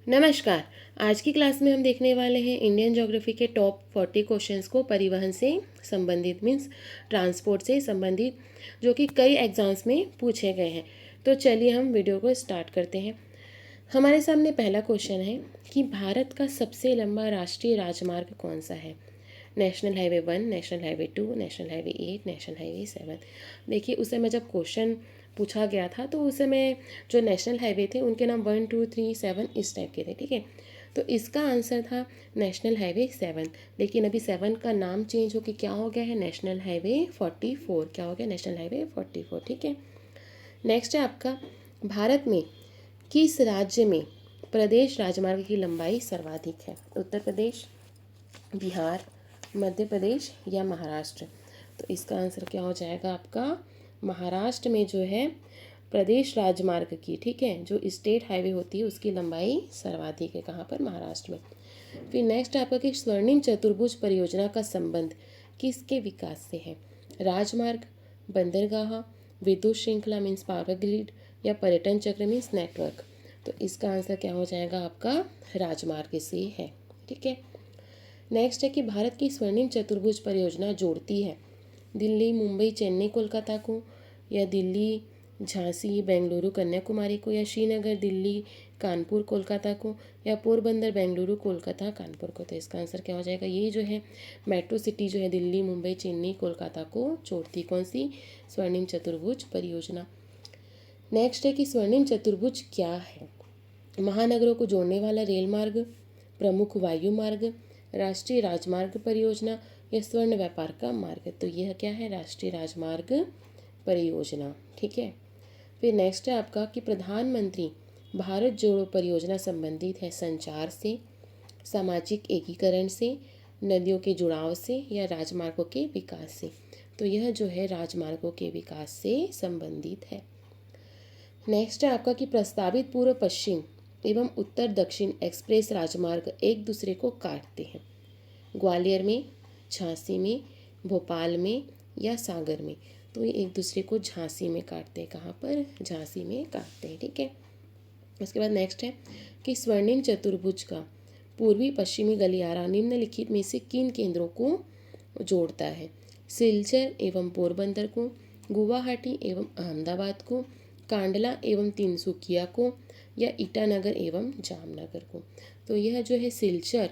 नमस्कार। आज की क्लास में हम देखने वाले हैं इंडियन ज्योग्राफी के टॉप 40 क्वेश्चंस को परिवहन से संबंधित मीन्स ट्रांसपोर्ट से संबंधित, जो कि कई एग्जाम्स में पूछे गए हैं। तो चलिए हम वीडियो को स्टार्ट करते हैं। हमारे सामने पहला क्वेश्चन है कि भारत का सबसे लंबा राष्ट्रीय राजमार्ग कौन सा है। National highway 1, national highway 2, national highway 8, national highway 7। देखिए उस समय जब क्वेश्चन पूछा गया था तो उस समय जो नेशनल हाईवे थे उनके नाम 1, 2, 3, 7 इस टाइप के थे, ठीक है। तो इसका आंसर था नेशनल हाईवे 7। लेकिन अभी 7 का नाम चेंज होकर क्या हो गया है, नेशनल हाईवे 44। क्या हो गया, नेशनल हाईवे 44, ठीक है। नेक्स्ट है आपका, भारत में किस राज्य में प्रदेश राजमार्ग की लंबाई सर्वाधिक है। उत्तर प्रदेश, बिहार, मध्य प्रदेश या महाराष्ट्र। तो इसका आंसर क्या हो जाएगा आपका, महाराष्ट्र में जो है प्रदेश राजमार्ग की, ठीक है, जो स्टेट हाईवे होती है उसकी लंबाई सर्वाधिक है। कहाँ पर, महाराष्ट्र में। फिर नेक्स्ट आपका कि स्वर्णिम चतुर्भुज परियोजना का संबंध किसके विकास से है। राजमार्ग, बंदरगाह, विद्युत श्रृंखला मीन्स पावर ग्रिड या पर्यटन चक्र मीन्स नेटवर्क। तो इसका आंसर क्या हो जाएगा आपका, राजमार्ग से है, ठीक है। नेक्स्ट है कि भारत की स्वर्णिम चतुर्भुज परियोजना जोड़ती है दिल्ली, मुंबई, चेन्नई, कोलकाता को, या दिल्ली, झांसी, बेंगलुरु, कन्याकुमारी को, या श्रीनगर, दिल्ली, कानपुर, कोलकाता को, या पोरबंदर, बेंगलुरु, कोलकाता, कानपुर को। तो इसका आंसर क्या हो जाएगा, ये जो है मेट्रो सिटी जो है दिल्ली, मुंबई, चेन्नई, कोलकाता को जोड़ती कौन सी, स्वर्णिम चतुर्भुज परियोजना। नेक्स्ट है कि स्वर्णिम चतुर्भुज क्या है। महानगरों को जोड़ने वाला रेल मार्ग, प्रमुख वायु मार्ग, राष्ट्रीय राजमार्ग परियोजना या स्वर्ण व्यापार का मार्ग। तो यह क्या है, राष्ट्रीय राजमार्ग परियोजना, ठीक है। फिर नेक्स्ट है आपका कि प्रधानमंत्री भारत जोड़ो परियोजना संबंधित है संचार से, सामाजिक एकीकरण से, नदियों के जुड़ाव से या राजमार्गों के विकास से। तो यह जो है राजमार्गों के विकास से संबंधित है। नेक्स्ट है आपका कि प्रस्तावित पूर्व पश्चिम एवं उत्तर दक्षिण एक्सप्रेस राजमार्ग एक दूसरे को काटते हैं। ग्वालियर में, झांसी में, भोपाल में या सागर में। तो ये एक दूसरे को झांसी में काटते हैं। कहाँ पर, झांसी में काटते हैं, ठीक है। उसके बाद नेक्स्ट है कि स्वर्णिम चतुर्भुज का पूर्वी पश्चिमी गलियारा निम्नलिखित में से किन केंद्रों को जोड़ता है। सिलचर एवं पोरबंदर को, गुवाहाटी एवं अहमदाबाद को, कांडला एवं तिनसुकिया को, या ईटानगर एवं जामनगर को। तो यह जो है सिलचर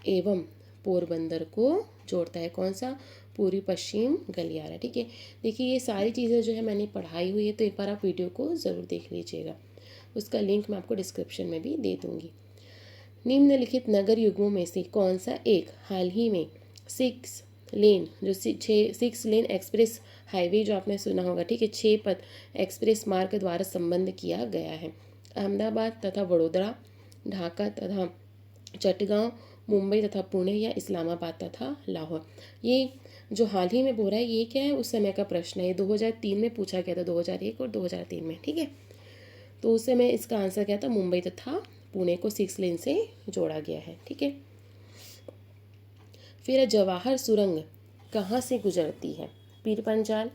एवं पोरबंदर को जोड़ता है। कौन सा, पूर्वी पश्चिम गलियारा, ठीक है। देखिए ये सारी चीज़ें जो है मैंने पढ़ाई हुई है, तो एक बार आप वीडियो को ज़रूर देख लीजिएगा। उसका लिंक मैं आपको डिस्क्रिप्शन में भी दे दूँगी। निम्नलिखित नगर युग्मों में से कौन सा एक हाल ही में 6 लेन एक्सप्रेस हाईवे जो आपने सुना होगा, ठीक है, 6 पथ एक्सप्रेस मार्ग द्वारा संबंध किया गया है। अहमदाबाद तथा वडोदरा, ढाका तथा चटगांव, मुंबई तथा पुणे या इस्लामाबाद तथा लाहौर। ये जो हाल ही में बोल रहा है ये क्या है, उस समय का प्रश्न है। ये 2003 में पूछा गया था, 2001 और 2003 में, ठीक है। तो उस समय इसका आंसर क्या था, मुंबई तथा पुणे को 6 लेन से जोड़ा गया है, ठीक है। फिर जवाहर सुरंग कहाँ से गुजरती है। पीरपंजाल,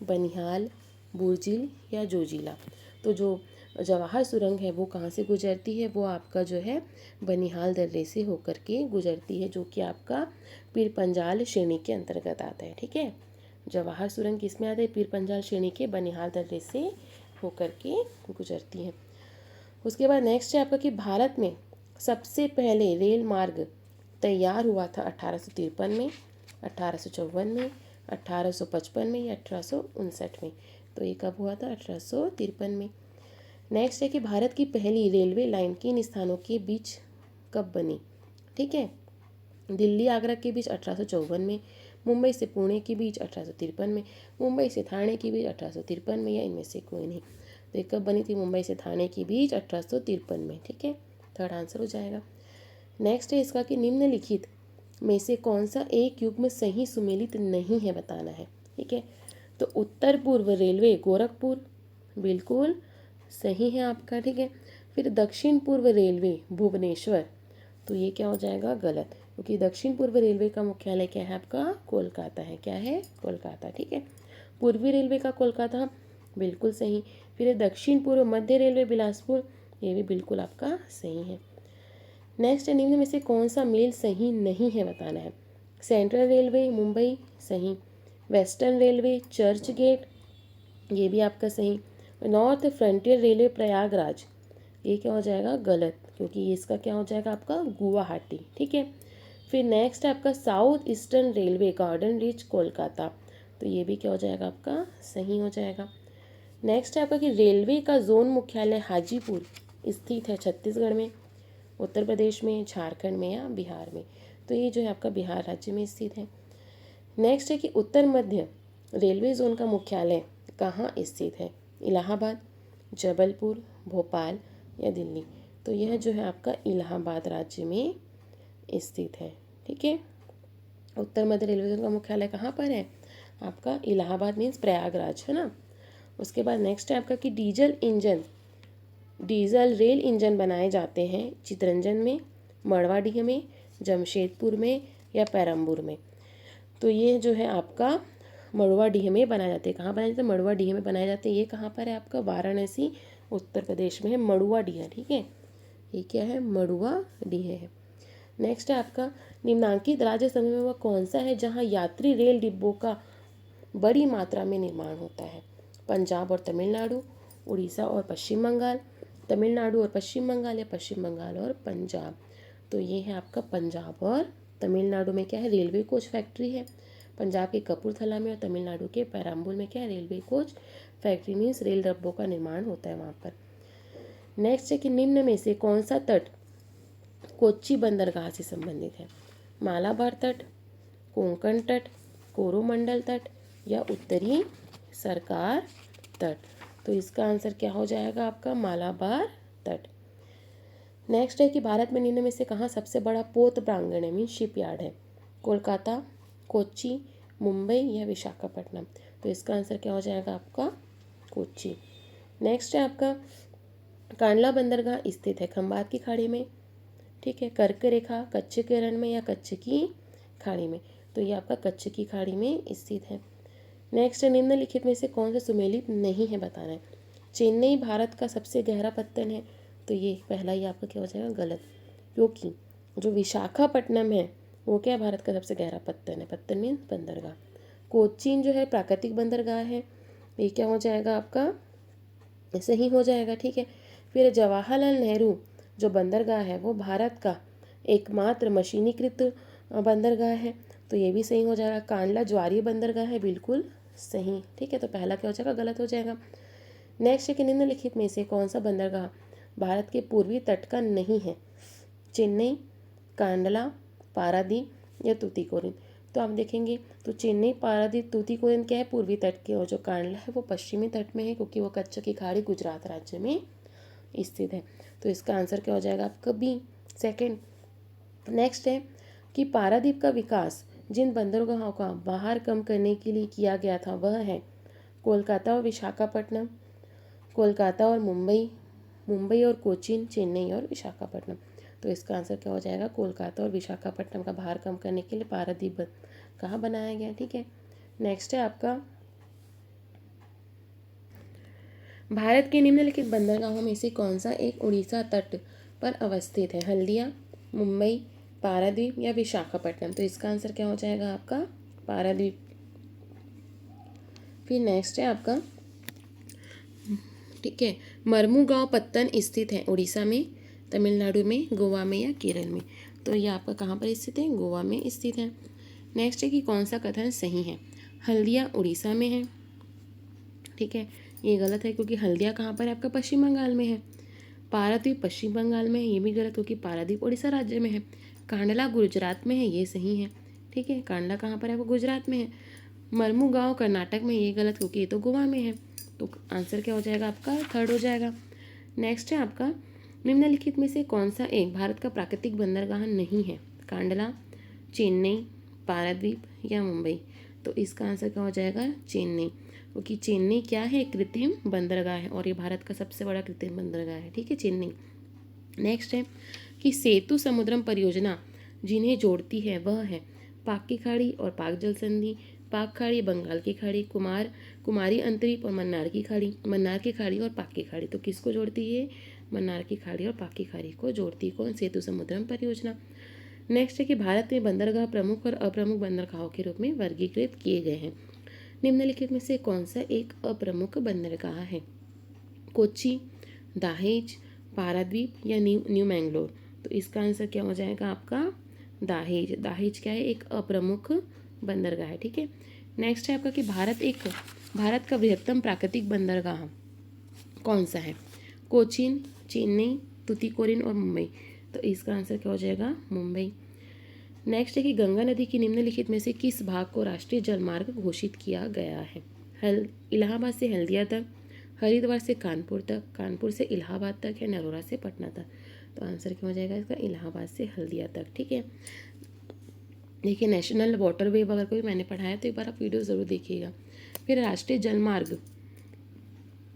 बनिहाल, बुर्जिल या जोजिला। तो जो जवाहर सुरंग है वो कहाँ से गुजरती है, वो आपका जो है बनिहाल दर्रे से होकर के गुजरती है, जो कि आपका पीरपंजाल श्रेणी के अंतर्गत आता है, ठीक है। जवाहर सुरंग किस में आता है, पीरपंजाल श्रेणी के बनिहाल दर्रे से होकर के गुजरती है। उसके बाद नेक्स्ट है आपका कि भारत में सबसे पहले रेल मार्ग तैयार हुआ था 1853 में, 1854 में, 1855 में या 1859 में। तो ये कब हुआ था, 1853 में। नेक्स्ट है कि भारत की पहली रेलवे लाइन किन स्थानों के बीच कब बनी, ठीक है। दिल्ली आगरा के बीच 1854 में, मुंबई से पुणे के बीच 1853 में, मुंबई से थाने के बीच 1853 में, या इनमें से कोई नहीं। तो ये कब बनी थी, मुंबई से थाने के बीच 1853 में, ठीक है। थर्ड आंसर हो जाएगा। नेक्स्ट है इसका कि निम्नलिखित में से कौन सा एक युग्म सही सुमेलित नहीं है, बताना है, ठीक है। तो उत्तर पूर्व रेलवे गोरखपुर बिल्कुल सही है आपका, ठीक है। फिर दक्षिण पूर्व रेलवे भुवनेश्वर, तो ये क्या हो जाएगा, गलत, क्योंकि दक्षिण पूर्व रेलवे का मुख्यालय क्या है आपका, कोलकाता है। क्या है, कोलकाता, ठीक है। पूर्वी रेलवे का कोलकाता, बिल्कुल सही। फिर दक्षिण पूर्व मध्य रेलवे बिलासपुर, ये भी बिल्कुल आपका सही है। नेक्स्ट है, निम्न में से कौन सा मेल सही नहीं है बताना है। सेंट्रल रेलवे मुंबई सही, वेस्टर्न रेलवे चर्च गेट ये भी आपका सही, नॉर्थ फ्रंटियर रेलवे प्रयागराज ये क्या हो जाएगा गलत, क्योंकि ये इसका क्या हो जाएगा आपका गुवाहाटी। ठीक है, फिर नेक्स्ट है आपका south eastern railway garden reach Kolkata, तो ये भी क्या हो जाएगा आपका सही हो जाएगा। नेक्स्ट है आपका कि रेलवे का जोन मुख्यालय हाजीपुर स्थित है छत्तीसगढ़ में, उत्तर प्रदेश में, झारखंड में या बिहार में, तो ये जो है आपका बिहार राज्य में स्थित है। नेक्स्ट है कि उत्तर मध्य रेलवे जोन का मुख्यालय कहाँ स्थित है, इलाहाबाद, जबलपुर, भोपाल या दिल्ली, तो यह जो है आपका इलाहाबाद राज्य में स्थित है। ठीक है, उत्तर मध्य रेलवे जोन का मुख्यालय कहाँ पर है आपका इलाहाबाद मीन्स प्रयागराज है ना। उसके बाद नेक्स्ट है आपका कि डीजल रेल इंजन बनाए जाते हैं चितरंजन में, मड़वाडीह में, जमशेदपुर में या पेरम्बूर में, तो ये जो है आपका मड़वाडीह में बनाए जाते हैं। कहाँ बनाए जाते हैं, मड़वाडीह में बनाए जाते हैं। ये कहाँ पर है आपका वाराणसी उत्तर प्रदेश में है मड़ुवाडीह। ठीक है, ये क्या है मड़ुवाडीह है। नेक्स्ट है आपका निम्नांकित राज्य समूह में वह कौन सा है जहाँ यात्री रेल डिब्बों का बड़ी मात्रा में निर्माण होता है, पंजाब और तमिलनाडु, उड़ीसा और पश्चिम बंगाल, तमिलनाडु और पश्चिम बंगाल या पश्चिम बंगाल और पंजाब, तो ये है आपका पंजाब और तमिलनाडु में क्या है रेलवे कोच फैक्ट्री है, पंजाब के कपूरथला में और तमिलनाडु के पेराम्बूर में क्या है railway coach factory means rail डब्बों का निर्माण होता है वहाँ पर। नेक्स्ट है कि निम्न में से कौन सा तट कोच्चि बंदरगाह से संबंधित है, मालाबार तट, कोंकण तट, कोरोमंडल तट या उत्तरी सरकार तट, तो इसका आंसर क्या हो जाएगा आपका मालाबार तट। नेक्स्ट है कि भारत में निम्न में से कहाँ सबसे बड़ा पोत प्रांगण है मीन शिपयार्ड है, कोलकाता, कोच्चि, मुंबई या विशाखापट्टनम, तो इसका आंसर क्या हो जाएगा आपका कोच्चि। नेक्स्ट है आपका कांडला बंदरगाह स्थित है खंबात की खाड़ी में, ठीक है, कर्क रेखा, कच्छ के रण में या कच्छ की खाड़ी में, तो ये आपका कच्छ की खाड़ी में स्थित है। नेक्स्ट है निम्नलिखित में से कौन सा सुमेलित नहीं है बताना है, चेन्नई भारत का सबसे गहरा पत्तन है, तो ये पहला ही आपका क्या हो जाएगा गलत, क्योंकि जो विशाखापट्टनम है वो क्या भारत का सबसे गहरा पत्तन है, पत्तन मीन बंदरगाह। कोचीन जो है प्राकृतिक बंदरगाह है, ये क्या हो जाएगा आपका सही हो जाएगा। ठीक है, फिर जवाहरलाल नेहरू जो बंदरगाह है वो भारत का एकमात्र मशीनीकृत बंदरगाह है, तो ये भी सही हो जाएगा। कांडला ज्वारीय बंदरगाह है, बिल्कुल सही। ठीक है, तो पहला क्या हो जाएगा गलत हो जाएगा। नेक्स्ट है कि निम्नलिखित में से कौन सा बंदरगाह भारत के पूर्वी तट का नहीं है, चेन्नई, कांडला, पारादीप या तूतीकोरिन, तो आप देखेंगे तो चेन्नई, पारादीप, तूतीकोरिन क्या है पूर्वी तट के, और जो कांडला है वो पश्चिमी तट में है क्योंकि वो कच्छ की खाड़ी गुजरात राज्य में स्थित है, तो इसका आंसर क्या हो जाएगा आपका बी सेकंड। नेक्स्ट है कि पारादीप का विकास जिन बंदरगाहों का बाहर कम करने के लिए किया गया था वह है कोलकाता और विशाखापट्टनम, कोलकाता और मुंबई, मुंबई और कोचीन, चेन्नई और विशाखापट्टनम, तो इसका आंसर क्या हो जाएगा कोलकाता और विशाखापट्टनम का भार कम करने के लिए पारादीप कहाँ बनाया गया। ठीक है, नेक्स्ट है आपका भारत के निम्नलिखित बंदरगाहों में से कौन सा एक उड़ीसा तट पर अवस्थित है, हल्दिया, मुंबई, पारादीप या विशाखापट्टनम, तो इसका आंसर क्या हो जाएगा आपका पारादीप। फिर नेक्स्ट है आपका ठीक है मरमुगांव पत्तन स्थित है उड़ीसा में, तमिलनाडु में, गोवा में या केरल में, तो ये आपका कहाँ पर स्थित है गोवा में स्थित है। नेक्स्ट है कि कौन सा कथन सही है, हल्दिया उड़ीसा में है, ठीक है, ये गलत है क्योंकि हल्दिया कहाँ पर है आपका पश्चिम बंगाल में है, पारादीप पश्चिम बंगाल में है, ये भी गलत क्योंकि पारादीप उड़ीसा राज्य में है, कांडला गुजरात में है, ये सही है। ठीक है, कांडला कहाँ पर है वो गुजरात में है, मरमुगांव कर्नाटक में, ये गलत क्योंकि ये तो गोवा में है, तो आंसर क्या हो जाएगा आपका थर्ड हो जाएगा। नेक्स्ट है आपका निम्नलिखित में से कौन सा एक भारत का प्राकृतिक बंदरगाह नहीं है, कांडला, चेन्नई, पारादीप या मुंबई, तो इसका आंसर क्या हो जाएगा चेन्नई, क्योंकि चेन्नई क्या है कृत्रिम बंदरगाह है और ये भारत का सबसे बड़ा कृत्रिम बंदरगाह है। ठीक है, चेन्नई। नेक्स्ट है कि सेतु समुद्रम परियोजना जिन्हें जोड़ती है वह है पाक की खाड़ी और पाक जल संधि, पाक खाड़ी, बंगाल की खाड़ी, कुमारी अंतरीप और मन्नार की खाड़ी और पाक की खाड़ी, तो किसको जोड़ती है मन्नार की खाड़ी और पाक की खाड़ी को जोड़ती कौन? सेतु समुद्रम परियोजना। नेक्स्ट है कि भारत में बंदरगाह प्रमुख और अप्रमुख बंदरगाहों के रूप में वर्गीकृत किए गए हैं। निम्नलिखित में से कौन सा एक अप्रमुख बंदरगाह है? कोच्चि, दाहेज, पारादीप या न्यू मैंगलोर। तो इसका आंसर क्या हो जाएगा आपका? दाहेज। दाहेज क्या है? एक अप्रमुख बंदरगाह है। ठीक है। नेक्स्ट है आपका कि भारत का बृहत्तम प्राकृतिक बंदरगाह कौन सा है? कोचीन, चेन्नई, तुतीकोरिन और मुंबई। तो इसका आंसर क्या हो जाएगा? मुंबई। नेक्स्ट है कि गंगा नदी की निम्नलिखित में से किस भाग को राष्ट्रीय जलमार्ग घोषित किया गया है? इलाहाबाद से हल्दिया तक, हरिद्वार से कानपुर तक, कानपुर से इलाहाबाद तक या नरोरा से पटना तक। तो आंसर क्या हो जाएगा इसका? इलाहाबाद से हल्दिया तक। ठीक है। देखिए नेशनल वाटरवे अगर कोई मैंने पढ़ाया तो एक बार आप वीडियो ज़रूर देखिएगा। फिर राष्ट्रीय जलमार्ग।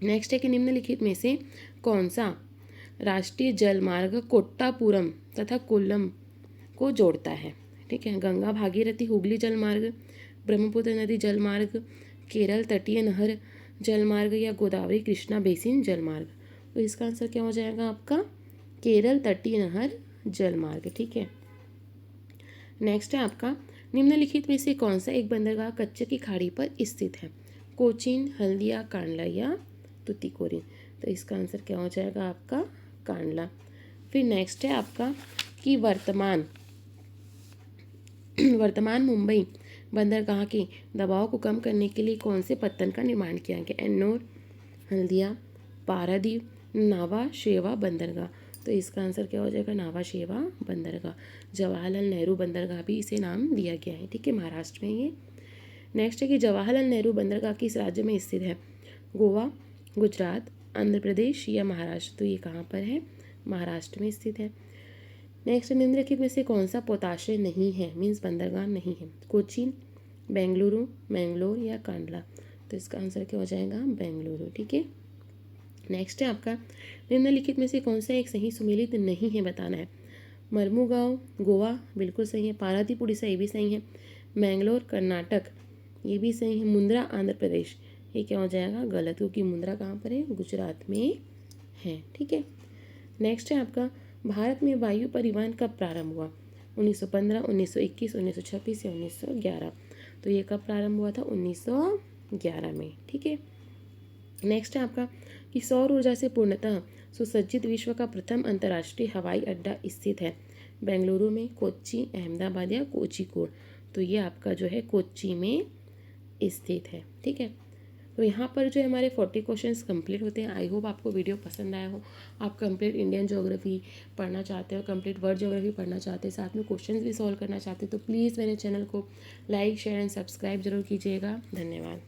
नेक्स्ट है कि निम्नलिखित में से कौन सा राष्ट्रीय जलमार्ग कोट्टापुरम तथा कोल्लम को जोड़ता है? ठीक है। गंगा भागीरथी हुगली जलमार्ग, ब्रह्मपुत्र नदी जलमार्ग, केरल तटीय नहर जलमार्ग या गोदावरी कृष्णा बेसिन जलमार्ग। तो इसका आंसर क्या हो जाएगा आपका? केरल तटीय नहर जलमार्ग। ठीक है। नेक्स्ट है आपका निम्नलिखित में से कौन सा एक बंदरगाह कच्चे की खाड़ी पर स्थित है? कोचीन, हल्दिया, कांडला या तुतीकोरिन। तो इसका आंसर क्या हो जाएगा आपका? कांडला। फिर नेक्स्ट है आपका कि वर्तमान मुंबई बंदरगाह के दबाव को कम करने के लिए कौन से पत्तन का निर्माण किया गया? एन्नोर, हल्दिया, पारादीप, नावा शेवा बंदरगाह। तो इसका आंसर क्या हो जाएगा? नावा शेवा बंदरगाह। जवाहरलाल नेहरू बंदरगाह भी इसे नाम दिया गया है। ठीक है। महाराष्ट्र में ये। नेक्स्ट है कि जवाहरलाल नेहरू बंदरगाह किस राज्य में स्थित है? गोवा, गुजरात, आंध्र प्रदेश या महाराष्ट्र। तो ये कहाँ पर है? महाराष्ट्र में स्थित है। नेक्स्ट निम्नलिखित में से कौन सा पोताश्रय नहीं है? मीन्स बंदरगाह नहीं है? कोचीन, बेंगलुरु, मैंगलोर या कांडला। तो इसका आंसर क्या हो जाएगा? बेंगलुरु। ठीक है। नेक्स्ट है आपका निम्नलिखित में से कौन सा एक सही सुमेलित नहीं है बताना है? मर्मुगांव गोवा बिल्कुल सही है। पारादीप उड़ीसा ये भी सही है। मैंगलोर कर्नाटक ये भी सही है। मुंद्रा आंध्र प्रदेश ये क्या हो जाएगा? गलत, क्योंकि मुंद्रा कहाँ पर है? गुजरात में है। ठीक है। नेक्स्ट है आपका भारत में वायु परिवहन कब प्रारंभ हुआ? 1915, 1921, 1926 या 1911। तो ये कब प्रारंभ हुआ था? 1911 में। ठीक है। नेक्स्ट है आपका कि सौर ऊर्जा से पूर्णतः सुसज्जित विश्व का प्रथम अंतर्राष्ट्रीय हवाई अड्डा स्थित है? बेंगलुरु में, कोच्चि, अहमदाबाद या कोझिकोड। तो ये आपका जो है कोच्चि में स्थित है। ठीक है। तो यहाँ पर जो हमारे 40 क्वेश्चंस कंप्लीट होते हैं। आई होप आपको वीडियो पसंद आया हो। आप कंप्लीट इंडियन ज्योग्राफी पढ़ना चाहते हो, कंप्लीट वर्ल्ड ज्योग्राफी पढ़ना चाहते हैं, साथ में क्वेश्चंस भी सॉल्व करना चाहते हैं, तो प्लीज़ मेरे चैनल को लाइक, शेयर एंड सब्सक्राइब जरूर कीजिएगा। धन्यवाद।